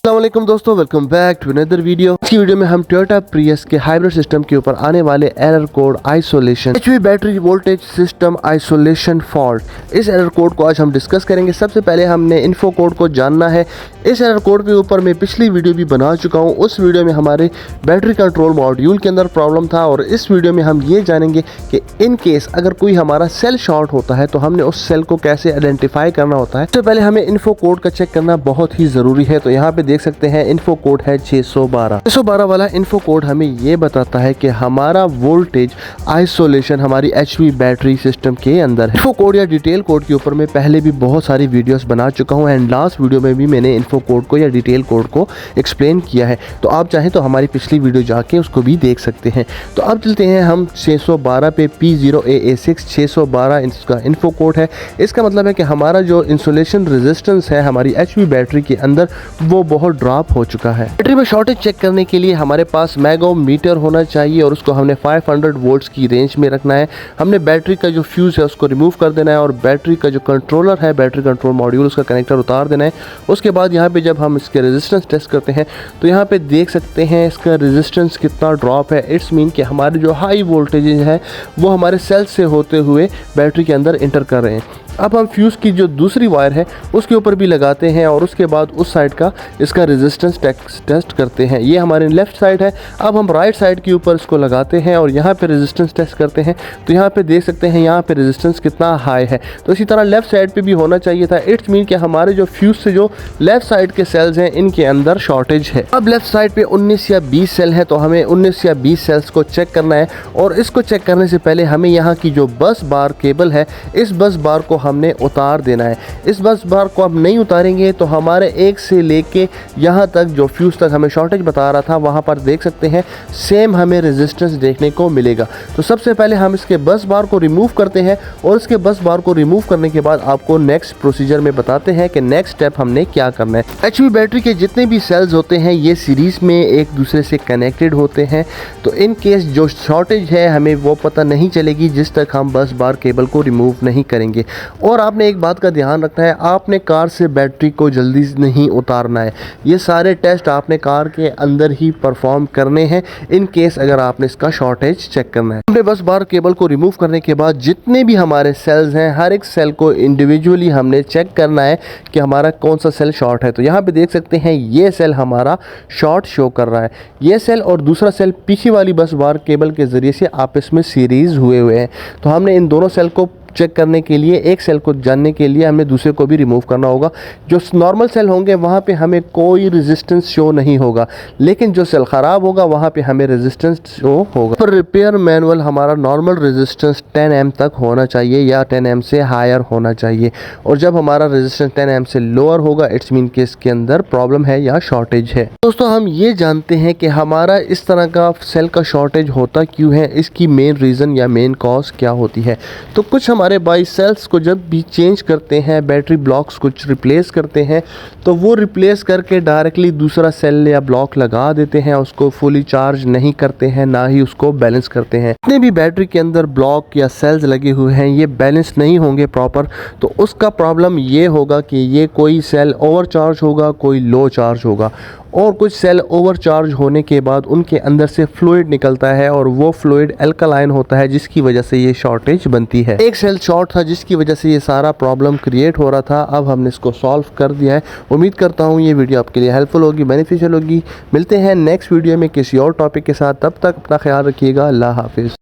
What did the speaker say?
अस्सलाम वालेकुम दोस्तों, welcome back to another video. इस वीडियो में हम टोयोटा प्रियस के हाइब्रिड सिस्टम के ऊपर आने वाले error code isolation HV battery voltage system isolation fault, इस एरर कोड को आज हम डिस्कस करेंगे। सबसे पहले हमने इन्फो कोड को जानना है। इस एरर कोड के ऊपर मैं पिछली वीडियो भी बना चुका हूँ। उस वीडियो में हमारे बैटरी कंट्रोल मॉड्यूल के अंदर प्रॉब्लम था और इस वीडियो में हम ये जानेंगे कि इन केस अगर कोई हमारा सेल शॉर्ट होता है तो हमने उस सेल को कैसे आइडेंटिफाई करना होता है। सबसे पहले हमें इन्फो कोड का चेक करना बहुत ही ज़रूरी है। तो यहाँ पे देख सकते हैं इन्फो कोड है 612 वाला इन्फो कोड हमें ये बताता है कि हमारा वोल्टेज आइसोलेशन हमारी एचवी बैटरी सिस्टम के अंदर है। इन्फो कोड या डिटेल कोड के ऊपर मैं पहले भी बहुत सारी वीडियोस बना चुका हूँ एंड लास्ट वीडियो में भी मैंने इन्फो कोड को या डिटेल कोड को एक्सप्लेन किया है। तो आप चाहें तो हमारी पिछली वीडियो जाके उसको भी देख सकते हैं। तो अब चलते हैं हम 612 पे P0AA6 612 इसका इन्फो कोड है। इसका मतलब है कि हमारा जो इंसुलेशन रेजिस्टेंस है हमारी एचवी बैटरी के अंदर वो बहुत ड्रॉप हो चुका है। बैटरी में शॉर्टेज चेक करने के लिए हमारे पास मैगोमीटर होना चाहिए और उसको हमने 500 वोल्ट्स की रेंज में रखना है। हमने बैटरी का जो फ्यूज़ है उसको रिमूव कर देना है और बैटरी का जो कंट्रोलर है बैटरी कंट्रोल मॉड्यूल उसका कनेक्टर उतार देना है। उसके बाद यहाँ पे जब हम इसके रेजिस्टेंस टेस्ट करते हैं तो यहाँ पे देख सकते हैं इसका रेजिस्टेंस कितना ड्रॉप है। इट्स मीन कि हमारे जो हाई वोल्टेज है वो हमारे सेल से होते हुए बैटरी के अंदर इंटर कर रहे हैं। अब हम फ्यूज़ की जो दूसरी वायर है उसके ऊपर भी लगाते हैं और उसके बाद उस साइड का इसका रेजिस्टेंस टेस्ट करते हैं। ये हमारे लेफ़्ट साइड है। अब हम राइट साइड के ऊपर इसको लगाते हैं और यहाँ पे रेजिस्टेंस टेस्ट करते हैं। तो यहाँ पे देख सकते हैं यहाँ पे रेजिस्टेंस कितना हाई है। तो इसी तरह लेफ़्ट साइड पे भी होना चाहिए था। इट्स मीन कि हमारे जो फ्यूज़ से जो लेफ़्ट साइड के सेल्स हैं इनके अंदर शॉर्टेज है। अब लेफ़्ट साइड पे 19 या 20 सेल है तो हमें 19 या 20 सेल्स को चेक करना है और इसको चेक करने से पहले हमें यहाँ की जो बस बार केबल है इस बस बार को हमने उतार देना है। इस बस बार को आप नहीं उतारेंगे तो हमारे एक से लेके यहाँ तक जो फ्यूज़ तक हमें शॉर्टेज बता रहा था वहाँ पर देख सकते हैं सेम हमें रेजिस्टेंस देखने को मिलेगा। तो सबसे पहले हम इसके बस बार को रिमूव करते हैं और इसके बस बार को रिमूव करने के बाद आपको नेक्स्ट प्रोसीजर में बताते हैं कि नेक्स्ट स्टेप हमने क्या करना है। एचवी बैटरी के जितने भी सेल्स होते हैं ये सीरीज़ में एक दूसरे से कनेक्टेड होते हैं। तो इन केस जो शॉर्टेज है हमें वो पता नहीं चलेगी जिस तक हम बस बार केबल को रिमूव नहीं करेंगे। और आपने एक बात का ध्यान रखना है, आपने कार से बैटरी को जल्दी नहीं उतारना है। ये सारे टेस्ट आपने कार के अंदर ही परफॉर्म करने हैं इन केस अगर आपने इसका शॉर्टेज चेक करना है। हमने बस बार केबल को रिमूव करने के बाद जितने भी हमारे सेल्स हैं हर एक सेल को इंडिविजुअली हमने चेक करना है कि हमारा कौन सा सेल शॉर्ट है। तो यहाँ पे देख सकते हैं ये सेल हमारा शॉर्ट शो कर रहा है। ये सेल और दूसरा सेल पीछे वाली बस बार केबल के ज़रिए से आपस में सीरीज़ हुए हैं। तो हमने इन दोनों सेल को चेक करने के लिए एक सेल को जानने के लिए हमें दूसरे को भी रिमूव करना होगा। जो नॉर्मल सेल होंगे वहाँ पे हमें कोई रेजिस्टेंस शो नहीं होगा, लेकिन जो सेल ख़राब होगा वहाँ पे हमें रेजिस्टेंस शो होगा। पर रिपेयर मैनुअल हमारा नॉर्मल रेजिस्टेंस 10 एम तक होना चाहिए या 10 एम से हायर होना चाहिए और जब हमारा रेजिस्टेंस 10 एम से लोअर होगा इट्स मीन कि इसके अंदर प्रॉब्लम है या शॉर्टेज है। दोस्तों हम ये जानते हैं कि हमारा इस तरह का सेल का शॉर्टेज होता क्यों है, इसकी मेन रीज़न या मेन कॉज क्या होती है। तो कुछ हमारे बाई सेल्स को जब भी चेंज करते हैं बैटरी ब्लॉक्स कुछ रिप्लेस करते हैं तो वो रिप्लेस करके डायरेक्टली दूसरा सेल या ब्लॉक लगा देते हैं, उसको फुली चार्ज नहीं करते हैं ना ही उसको बैलेंस करते हैं। जितने भी बैटरी के अंदर ब्लॉक या सेल्स लगे हुए हैं ये बैलेंस नहीं होंगे प्रॉपर, तो उसका प्रॉब्लम ये होगा कि ये कोई सेल ओवर चार्ज होगा कोई लो चार्ज होगा और कुछ सेल ओवर चार्ज होने के बाद उनके अंदर से फ्लूइड निकलता है और वो फ्लूइड अल्कलाइन होता है जिसकी वजह से ये शॉर्टेज बनती है। एक सेल शॉर्ट था जिसकी वजह से ये सारा प्रॉब्लम क्रिएट हो रहा था। अब हमने इसको सॉल्व कर दिया है। उम्मीद करता हूँ ये वीडियो आपके लिए हेल्पफुल होगी, बेनिफिशियल होगी। मिलते हैं नेक्स्ट वीडियो में किसी और टॉपिक के साथ, तब तक अपना ख्याल रखिएगा। अल्लाह हाफिज़।